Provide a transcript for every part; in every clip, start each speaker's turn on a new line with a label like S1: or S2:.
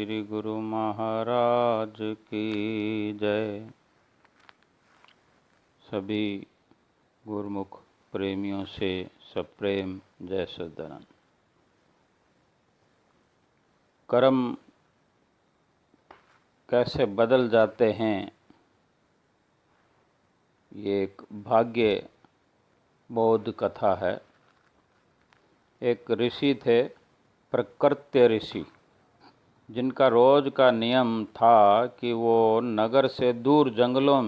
S1: श्री गुरु महाराज की जय। सभी गुरुमुख प्रेमियों से सप्रेम जय सच्चिदानंद। कर्म कैसे बदल जाते हैं, ये एक भाग्य बोध कथा है। एक ऋषि थे, प्रकृत्य ऋषि, जिनका रोज का नियम था कि वो नगर से दूर जंगलों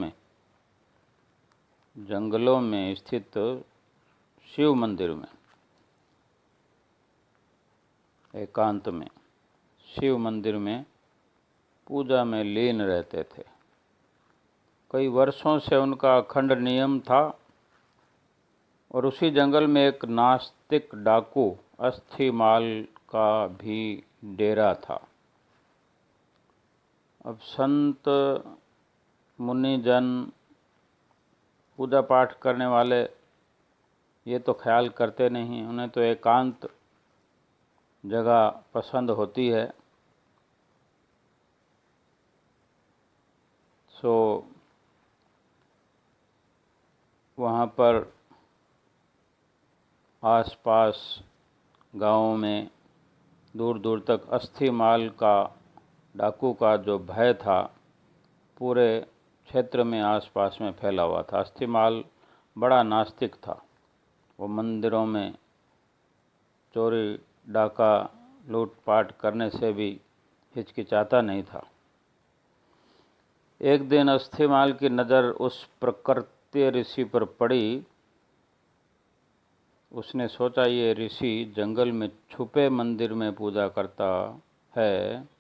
S1: में स्थित शिव मंदिर में, एकांत में शिव मंदिर में पूजा में लीन रहते थे। कई वर्षों से उनका अखंड नियम था। और उसी जंगल में एक नास्तिक डाकू अस्थिमाल का भी डेरा था। अब संत मुनिजन, पूजा पाठ करने वाले ये तो ख्याल करते नहीं, उन्हें तो एकांत जगह पसंद होती है। सो वहाँ पर आसपास गाँवों में दूर दूर तक अस्थिमाल का, डाकू का जो भय था, पूरे क्षेत्र में आसपास में फैला हुआ था। अस्थिमाल बड़ा नास्तिक था। वो मंदिरों में चोरी डाका लूटपाट करने से भी हिचकिचाता नहीं था। एक दिन अस्थिमाल की नज़र उस प्रकृत्य ऋषि पर पड़ी। उसने सोचा, ये ऋषि जंगल में छुपे मंदिर में पूजा करता है,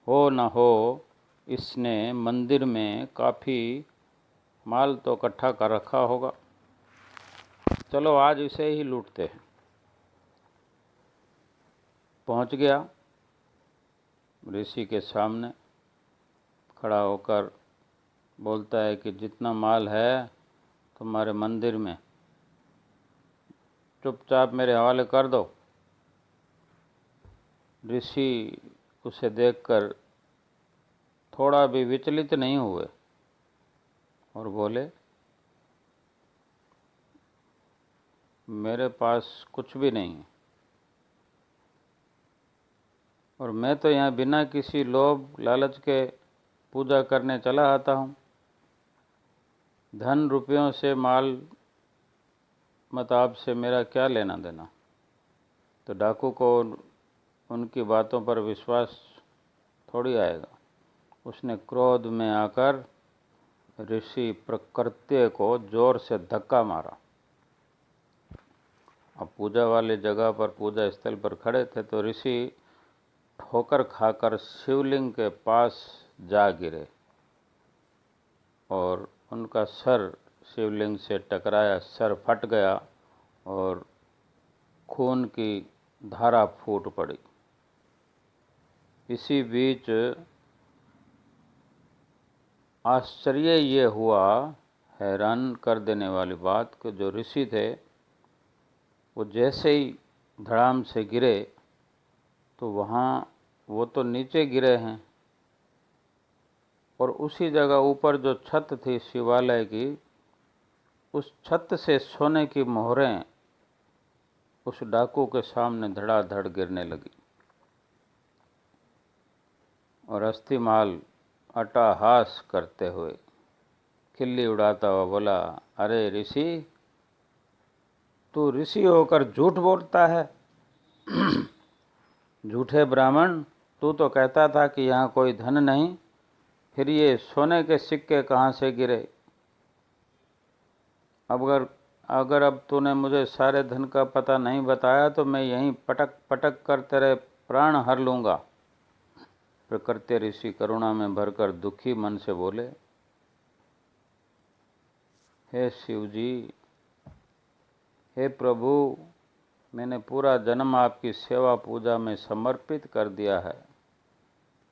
S1: हो न हो इसने मंदिर में काफ़ी माल तो इकट्ठा कर रखा होगा। चलो आज इसे ही लूटते हैं। पहुंच गया, ऋषि के सामने खड़ा होकर बोलता है कि जितना माल है तुम्हारे मंदिर में, चुपचाप मेरे हवाले कर दो। ऋषि उसे देखकर थोड़ा भी विचलित नहीं हुए और बोले, मेरे पास कुछ भी नहीं है और मैं तो यहाँ बिना किसी लोभ लालच के पूजा करने चला आता हूँ। धन रुपयों से, माल मताब से मेरा क्या लेना देना। तो डाकू को उनकी बातों पर विश्वास थोड़ी आएगा। उसने क्रोध में आकर ऋषि प्रकृत्य को जोर से धक्का मारा। अब पूजा वाली जगह पर, पूजा स्थल पर खड़े थे, तो ऋषि ठोकर खाकर शिवलिंग के पास जा गिरे और उनका सर शिवलिंग से टकराया, सर फट गया और खून की धारा फूट पड़ी। इसी बीच आश्चर्य ये हुआ, हैरान कर देने वाली बात, कि जो ऋषि थे वो जैसे ही धड़ाम से गिरे तो वो तो नीचे गिरे हैं और उसी जगह ऊपर जो छत थी शिवालय की, उस छत से सोने की मोहरें उस डाकू के सामने धड़ाधड़ गिरने लगी। और अस्थिमाल अट्टहास करते हुए, खिल्ली उड़ाता हुआ बोला, अरे ऋषि, तू ऋषि होकर झूठ बोलता है। झूठे ब्राह्मण, तू तो कहता था कि यहाँ कोई धन नहीं, फिर ये सोने के सिक्के कहाँ से गिरे। अगर अब तूने मुझे सारे धन का पता नहीं बताया तो मैं यहीं पटक पटक कर तेरे प्राण हर लूँगा। प्रकृत्य ऋषि करुणा में भरकर दुखी मन से बोले, हे शिव जी, हे प्रभु, मैंने पूरा जन्म आपकी सेवा पूजा में समर्पित कर दिया है,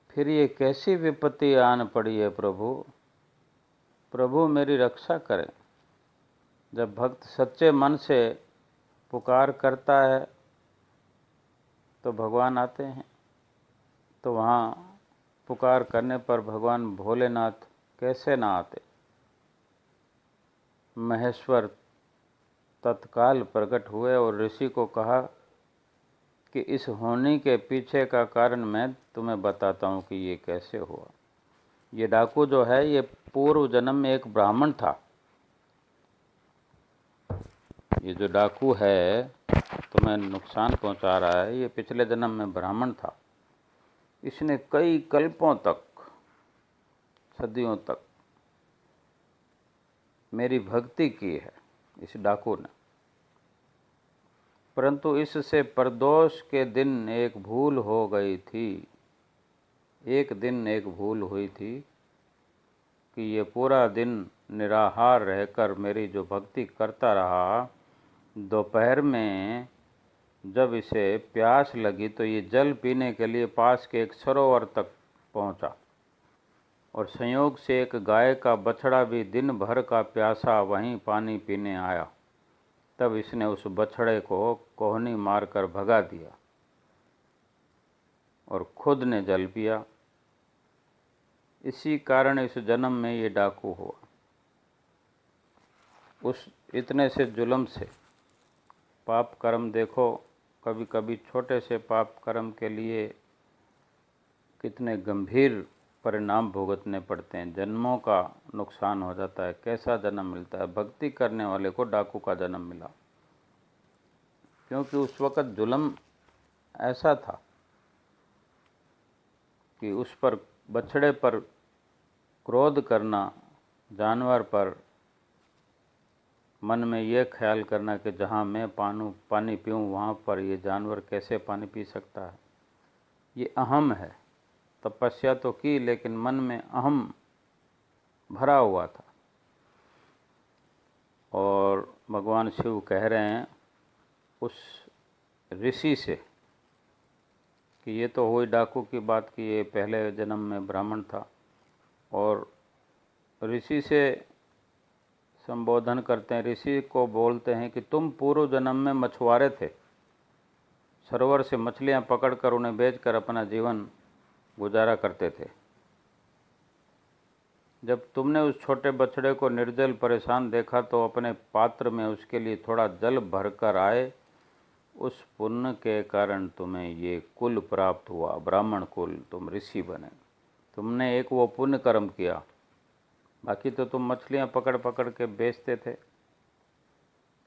S1: फिर ये कैसी विपत्ति आन पड़ी है। प्रभु मेरी रक्षा करें। जब भक्त सच्चे मन से पुकार करता है तो भगवान आते हैं। तो वहाँ पुकार करने पर भगवान भोलेनाथ कैसे ना आते। महेश्वर तत्काल प्रकट हुए और ऋषि को कहा कि इस होनी के पीछे का कारण मैं तुम्हें बताता हूँ कि ये कैसे हुआ। ये डाकू जो है ये पूर्व जन्म में एक ब्राह्मण था। ये जो डाकू है तुम्हें नुकसान पहुंचा रहा है, ये पिछले जन्म में ब्राह्मण था। इसने कई कल्पों तक, सदियों तक मेरी भक्ति की है इस डाकू ने, परंतु इससे प्रदोष के दिन एक भूल हो गई थी। एक दिन एक भूल हुई थी कि ये पूरा दिन निराहार रहकर मेरी जो भक्ति करता रहा, दोपहर में जब इसे प्यास लगी तो ये जल पीने के लिए पास के एक सरोवर तक पहुंचा और संयोग से एक गाय का बछड़ा भी दिन भर का प्यासा वहीं पानी पीने आया। तब इसने उस बछड़े को कोहनी मारकर भगा दिया और खुद ने जल पिया। इसी कारण इस जन्म में ये डाकू हुआ। उस इतने से जुल्म से पाप कर्म देखो, कभी कभी छोटे से पाप कर्म के लिए कितने गंभीर परिणाम भुगतने पड़ते हैं, जन्मों का नुकसान हो जाता है। कैसा जन्म मिलता है। भक्ति करने वाले को डाकू का जन्म मिला, क्योंकि उस वक़्त जुल्म ऐसा था कि उस पर, बछड़े पर क्रोध करना, जानवर पर मन में ये ख्याल करना कि जहाँ मैं पानी पीऊँ वहाँ पर ये जानवर कैसे पानी पी सकता है। ये अहम है। तपस्या तो की लेकिन मन में अहम भरा हुआ था। और भगवान शिव कह रहे हैं उस ऋषि से कि ये तो हुई डाकू की बात कि ये पहले जन्म में ब्राह्मण था, और ऋषि से संबोधन करते हैं। ऋषि को बोलते हैं कि तुम पूर्व जन्म में मछुआरे थे, सरोवर से मछलियां पकड़कर उन्हें बेचकर अपना जीवन गुजारा करते थे। जब तुमने उस छोटे बछड़े को निर्जल परेशान देखा तो अपने पात्र में उसके लिए थोड़ा जल भरकर आए। उस पुण्य के कारण तुम्हें ये कुल प्राप्त हुआ, ब्राह्मण कुल, तुम ऋषि बने। तुमने एक वो पुण्य कर्म किया, बाकी तो तुम मछलियां पकड़ पकड़ के बेचते थे।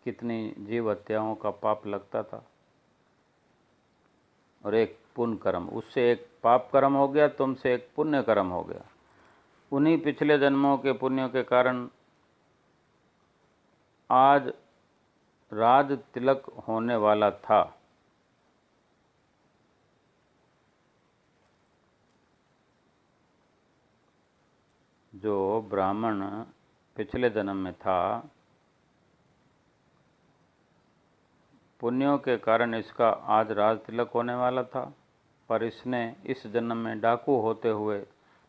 S1: कितनी जीव हत्याओं का पाप लगता था। और एक पुण्य कर्म, उससे एक पाप कर्म हो गया, तुमसे एक पुण्य कर्म हो गया। उन्हीं पिछले जन्मों के पुण्यों के कारण आज राज तिलक होने वाला था। जो ब्राह्मण पिछले जन्म में था, पुण्यों के कारण इसका आज राज तिलक होने वाला था, पर इसने इस जन्म में डाकू होते हुए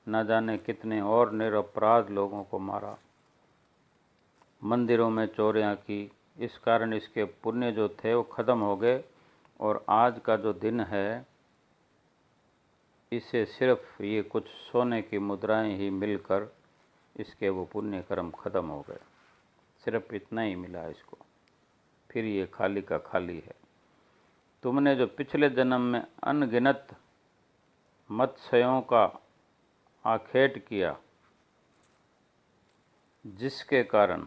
S1: न जाने कितने और निरपराध लोगों को मारा, मंदिरों में चोरियां की। इस कारण इसके पुण्य जो थे वो खत्म हो गए, और आज का जो दिन है इसे सिर्फ ये कुछ सोने की मुद्राएं ही मिलकर इसके वो पुण्य कर्म खत्म हो गए। सिर्फ इतना ही मिला इसको, फिर ये खाली का खाली है। तुमने जो पिछले जन्म में अनगिनत मत्स्यों का आखेट किया, जिसके कारण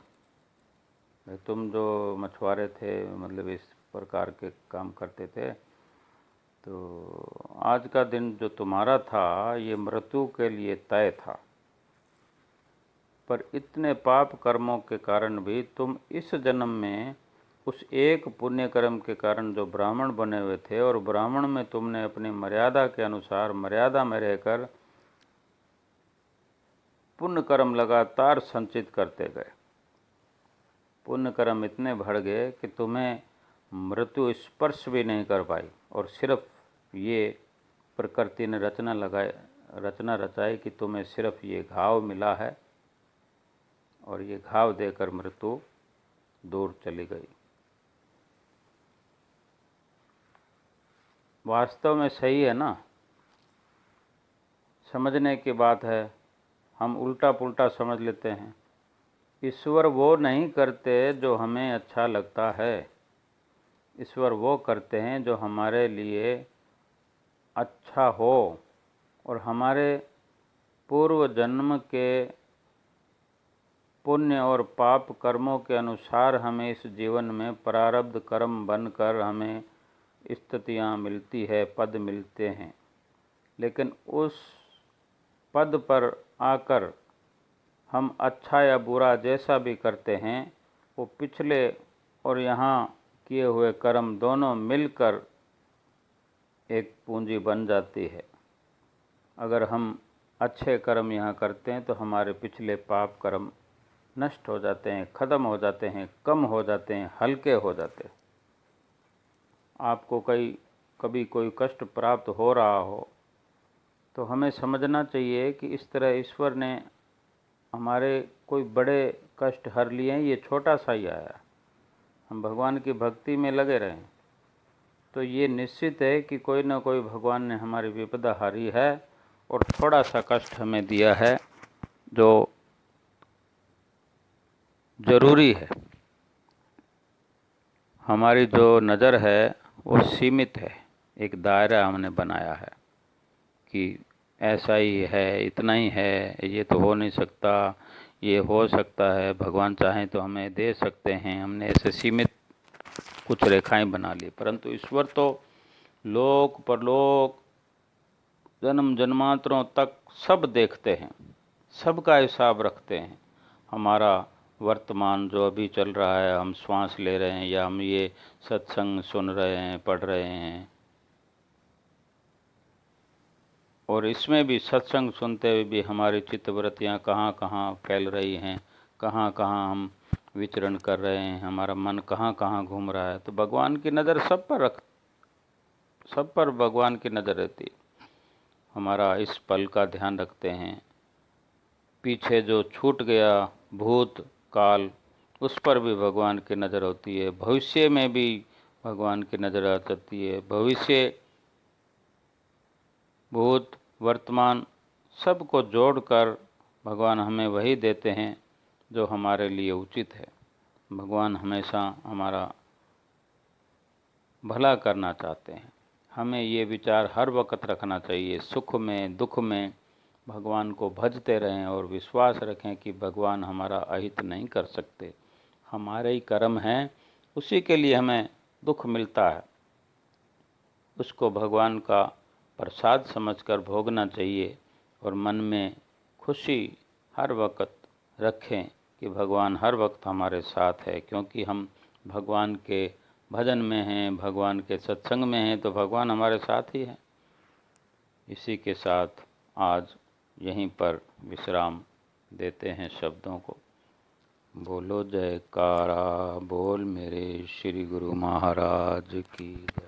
S1: तुम जो मछुआरे थे, मतलब इस प्रकार के काम करते थे, तो आज का दिन जो तुम्हारा था ये मृत्यु के लिए तय था। पर इतने पाप कर्मों के कारण भी तुम इस जन्म में उस एक पुण्य कर्म के कारण जो ब्राह्मण बने हुए थे, और ब्राह्मण में तुमने अपनी मर्यादा के अनुसार मर्यादा में रहकर पुण्य कर्म लगातार संचित करते गए। पुण्य कर्म इतने बढ़ गए कि तुम्हें मृत्यु स्पर्श भी नहीं कर पाई, और सिर्फ ये प्रकृति ने रचना रचाई कि तुम्हें सिर्फ ये घाव मिला है, और ये घाव देकर मृत्यु दूर चली गई। वास्तव में सही है ना। समझने की बात है, हम उल्टा पुल्टा समझ लेते हैं। ईश्वर वो नहीं करते जो हमें अच्छा लगता है, ईश्वर वो करते हैं जो हमारे लिए अच्छा हो और हमारे पूर्व जन्म के पुण्य और पाप कर्मों के अनुसार हमें इस जीवन में प्रारब्ध कर्म बनकर हमें स्थितियाँ मिलती है, पद मिलते हैं। लेकिन उस पद पर आकर हम अच्छा या बुरा जैसा भी करते हैं, वो पिछले और यहाँ किए हुए कर्म दोनों मिलकर एक पूंजी बन जाती है। अगर हम अच्छे कर्म यहाँ करते हैं तो हमारे पिछले पाप कर्म नष्ट हो जाते हैं, ख़त्म हो जाते हैं, कम हो जाते हैं, हल्के हो जाते हैं। आपको कभी कोई कष्ट प्राप्त हो रहा हो तो हमें समझना चाहिए कि इस तरह ईश्वर ने हमारे कोई बड़े कष्ट हर लिए हैं, ये छोटा सा ही आया। हम भगवान की भक्ति में लगे रहें तो ये निश्चित है कि कोई ना कोई भगवान ने हमारी विपदा हारी है और थोड़ा सा कष्ट हमें दिया है जो ज़रूरी है। हमारी जो नज़र है वो सीमित है, एक दायरा हमने बनाया है कि ऐसा ही है, इतना ही है, ये तो हो नहीं सकता, ये हो सकता है, भगवान चाहें तो हमें दे सकते हैं। हमने ऐसे सीमित कुछ रेखाएं बना ली, परंतु ईश्वर तो लोक परलोक जन्म जन्मांतरों तक सब देखते हैं, सबका हिसाब रखते हैं। हमारा वर्तमान जो अभी चल रहा है, हम श्वास ले रहे हैं या हम ये सत्संग सुन रहे हैं, पढ़ रहे हैं, और इसमें भी सत्संग सुनते हुए भी हमारी चित्तवृत्तियाँ कहाँ कहाँ फैल रही हैं, कहाँ कहाँ हम विचरण कर रहे हैं, हमारा मन कहाँ कहाँ घूम रहा है। तो भगवान की नज़र सब पर भगवान की नज़र रहती है। हमारा इस पल का ध्यान रखते हैं, पीछे जो छूट गया भूत काल उस पर भी भगवान की नज़र होती है, भविष्य में भी भगवान की नज़र आ जाती है। भविष्य भूत वर्तमान सबको जोड़कर भगवान हमें वही देते हैं जो हमारे लिए उचित है। भगवान हमेशा हमारा भला करना चाहते हैं। हमें ये विचार हर वक्त रखना चाहिए, सुख में दुख में भगवान को भजते रहें और विश्वास रखें कि भगवान हमारा अहित नहीं कर सकते। हमारे ही कर्म हैं, उसी के लिए हमें दुख मिलता है, उसको भगवान का प्रसाद समझकर भोगना चाहिए और मन में खुशी हर वक्त रखें कि भगवान हर वक्त हमारे साथ है। क्योंकि हम भगवान के भजन में हैं, भगवान के सत्संग में हैं, तो भगवान हमारे साथ ही है। इसी के साथ आज यहीं पर विश्राम देते हैं शब्दों को। बोलो जयकारा बोल मेरे श्री गुरु महाराज की जय।